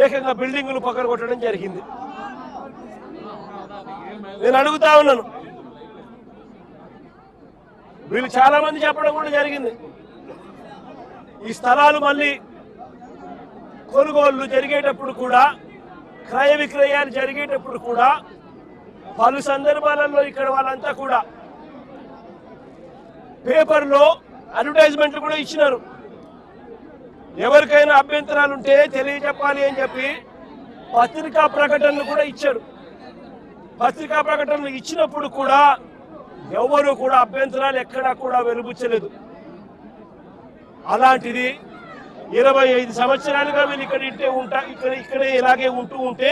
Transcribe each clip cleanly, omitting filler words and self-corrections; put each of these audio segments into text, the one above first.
ఏకంగా బిల్డింగులు పగలగొట్టడం జరిగింది. నేను అడుగుతా ఉన్నాను, వీళ్ళు చాలా మంది చెప్పడం కూడా జరిగింది, ఈ స్థలాలు మళ్ళీ కొనుగోళ్లు జరిగేటప్పుడు కూడా, క్రయ విక్రయాలు జరిగేటప్పుడు కూడా పలు సందర్భాలలో ఇక్కడ వాళ్ళంతా కూడా పేపర్లో అడ్వర్టైజ్మెంట్లు కూడా ఇచ్చినారు. ఎవరికైనా అభ్యంతరాలు ఉంటే తెలియజెప్పాలి అని చెప్పి పత్రికా ప్రకటనలు కూడా ఇచ్చారు. పత్రికా ప్రకటనలు ఇచ్చినప్పుడు కూడా ఎవరు కూడా అభ్యంతరాలు ఎక్కడా కూడా వెలుబుచ్చలేదు. అలాంటిది 25 సంవత్సరాలుగా వీళ్ళు ఇక్కడే ఇలాగే ఉంటే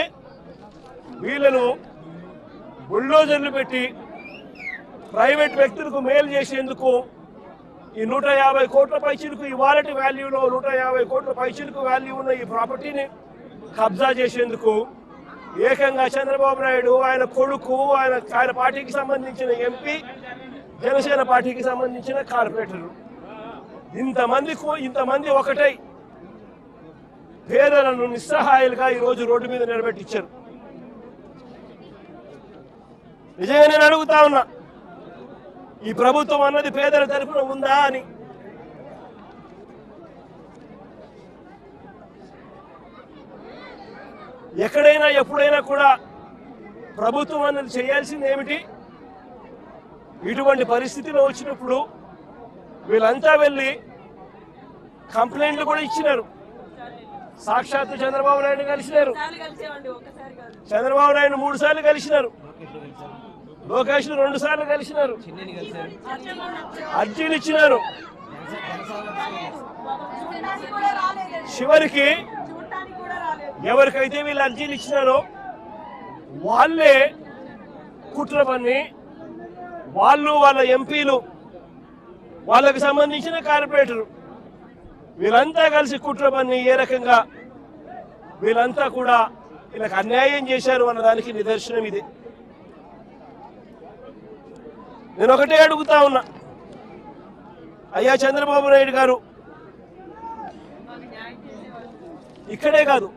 వీళ్ళను బుల్డోజర్లు పెట్టి ప్రైవేట్ వ్యక్తులకు మేలు చేసేందుకు ఈ 150 కోట్ల పైచిలకు ఇవాళటి వాల్యూలో 150 కోట్ల పైచిలకు వాల్యూ ఉన్న ఈ ప్రాపర్టీని కబ్జా చేసేందుకు ఏకంగా చంద్రబాబు నాయుడు, ఆయన కొడుకు, ఆయన పార్టీకి సంబంధించిన ఎంపీ, జనసేన పార్టీకి సంబంధించిన కార్పొరేటర్లు ఇంతమంది ఒకటై పేదలను నిస్సహాయాలుగా ఈరోజు రోడ్డు మీద నిలబెట్టించారు. నిజంగా నేను అడుగుతా ఉన్నా, ఈ ప్రభుత్వం అన్నది పేదల తరఫున ఉందా అని. ఎక్కడైనా ఎప్పుడైనా కూడా ప్రభుత్వం అన్నది చేయాల్సింది ఏమిటి? ఇటువంటి పరిస్థితిలో వచ్చినప్పుడు వీళ్ళంతా వెళ్ళి కంప్లైంట్లు కూడా ఇచ్చినారు. సాక్షాత్తు చంద్రబాబు నాయుడు కలిసినారు, చంద్రబాబు నాయుడు 3 సార్లు కలిసినారు, లోకేష్ 2 సార్లు కలిసినారు, అర్జీలు ఇచ్చినారు. చివరికి ఎవరికైతే వీళ్ళు అర్జీలు ఇచ్చినారో వాళ్ళే కుట్ర పన్ని, వాళ్ళ ఎంపీలు, వాళ్ళకి సంబంధించిన కార్పొరేటరు వీళ్ళంతా కలిసి కుట్ర పన్ని ఏ రకంగా వీళ్ళంతా కూడా వీళ్ళకి అన్యాయం చేశారు అన్నదానికి నిదర్శనం ఇది. నేను ఒకటే అడుగుతా ఉన్నా, అయ్యా చంద్రబాబు నాయుడు గారు, ఇక్కడే కాదు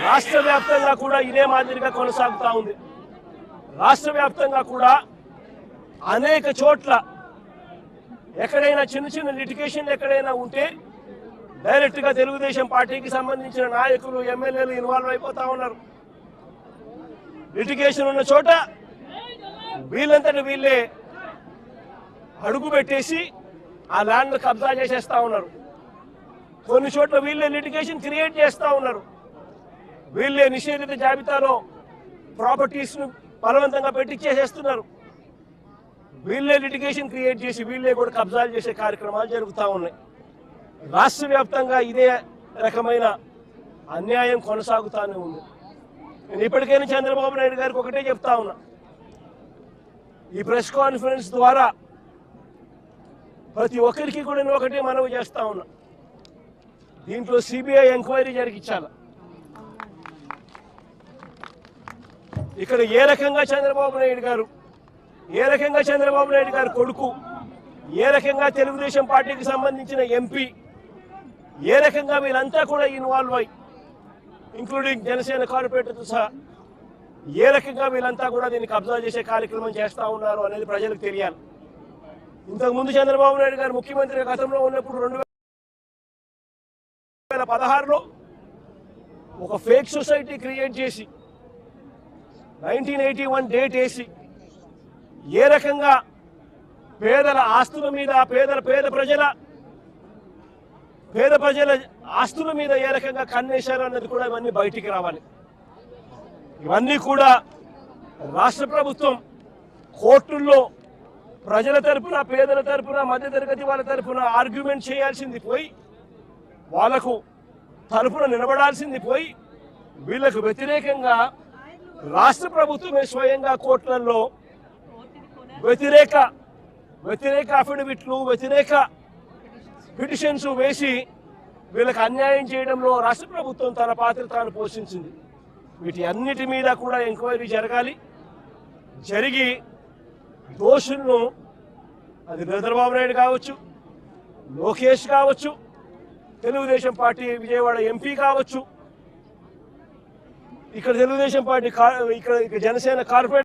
రాష్ట్ర వ్యాప్తంగా కూడా ఇదే మాదిరిగా కొనసాగుతా ఉంది. రాష్ట్ర వ్యాప్తంగా కూడా అనేక చోట్ల ఎక్కడైనా చిన్న లిటిగేషన్లు ఎక్కడైనా ఉంటే డైరెక్ట్ గా తెలుగుదేశం పార్టీకి సంబంధించిన నాయకులు, ఎమ్మెల్యేలు ఇన్వాల్వ్ అయిపోతా ఉన్నారు. లిటిగేషన్ ఉన్న చోట వీళ్ళంతటి వీళ్ళే అడుగు పెట్టేసి ఆ ల్యాండ్ కబ్జా చేసేస్తా ఉన్నారు. కొన్ని చోట్ల వీళ్ళే లిటిగేషన్ క్రియేట్ చేస్తా ఉన్నారు. వీళ్ళే నిషేధిత జాబితాలో ప్రాపర్టీస్ ను బలవంతంగా పెట్టించేసేస్తున్నారు. వీళ్ళే లిటిగేషన్ క్రియేట్ చేసి వీళ్ళే కూడా కబ్జాలు చేసే కార్యక్రమాలు జరుగుతూ ఉన్నాయి. రాష్ట్ర వ్యాప్తంగా ఇదే రకమైన అన్యాయం కొనసాగుతూనే ఉంది. నేను ఇప్పటికైనా చంద్రబాబు నాయుడు గారికి ఒకటే చెప్తా ఉన్నా, ఈ ప్రెస్ కాన్ఫరెన్స్ ద్వారా ప్రతి ఒక్కరికి కూడా నేను ఒకటే మనవి చేస్తా ఉన్నా, దీంట్లో సిబిఐ ఎంక్వైరీ జరిగించాలి. ఇక్కడ ఏ రకంగా చంద్రబాబు నాయుడు గారు కొడుకు, ఏ రకంగా తెలుగుదేశం పార్టీకి సంబంధించిన ఎంపీ, ఏ రకంగా వీళ్ళంతా కూడా ఇన్వాల్వ్ అయ్యి, ఇంక్లూడింగ్ జనసేన కార్పొరేటర్తో సహా ఏ రకంగా వీళ్ళంతా కూడా దీన్ని కబ్జా చేసే కార్యక్రమం చేస్తా ఉన్నారు అనేది ప్రజలకు తెలియాలి. ఇంతకుముందు చంద్రబాబు నాయుడు గారు ముఖ్యమంత్రి గతంలో ఉన్నప్పుడు 2016లో ఒక ఫేక్ సొసైటీ క్రియేట్ చేసి 1981 డేట్ వేసి ఏ రకంగా పేదల ఆస్తుల మీద, పేద ప్రజల ఆస్తుల మీద ఏ రకంగా కన్నేశారు అన్నది కూడా ఇవన్నీ బయటికి రావాలి. ఇవన్నీ కూడా రాష్ట్ర ప్రభుత్వం కోర్టుల్లో ప్రజల తరపున, పేదల తరపున, మధ్యతరగతి వాళ్ళ తరపున ఆర్గ్యుమెంట్ చేయాల్సింది పోయి, వాళ్లకు తరపున నిలబడాల్సింది పోయి, వీళ్లకు వ్యతిరేకంగా రాష్ట్ర ప్రభుత్వమే స్వయంగా కోర్టులలో వ్యతిరేక అఫిడవిట్లు, వ్యతిరేక పిటిషన్స్ వేసి వీళ్ళకి అన్యాయం చేయడంలో రాష్ట్ర ప్రభుత్వం తన పాత్ర తాను పోషించింది. వీటి అన్నిటి మీద కూడా ఎంక్వైరీ జరగాలి. జరిగి దోషులను, అది చంద్రబాబు నాయుడు కావచ్చు, లోకేష్ కావచ్చు, తెలుగుదేశం పార్టీ విజయవాడ ఎంపీ కావచ్చు, ఇక్కడ తెలుగుదేశం పార్టీ ఇక్కడ జనసేన కార్పొరేట్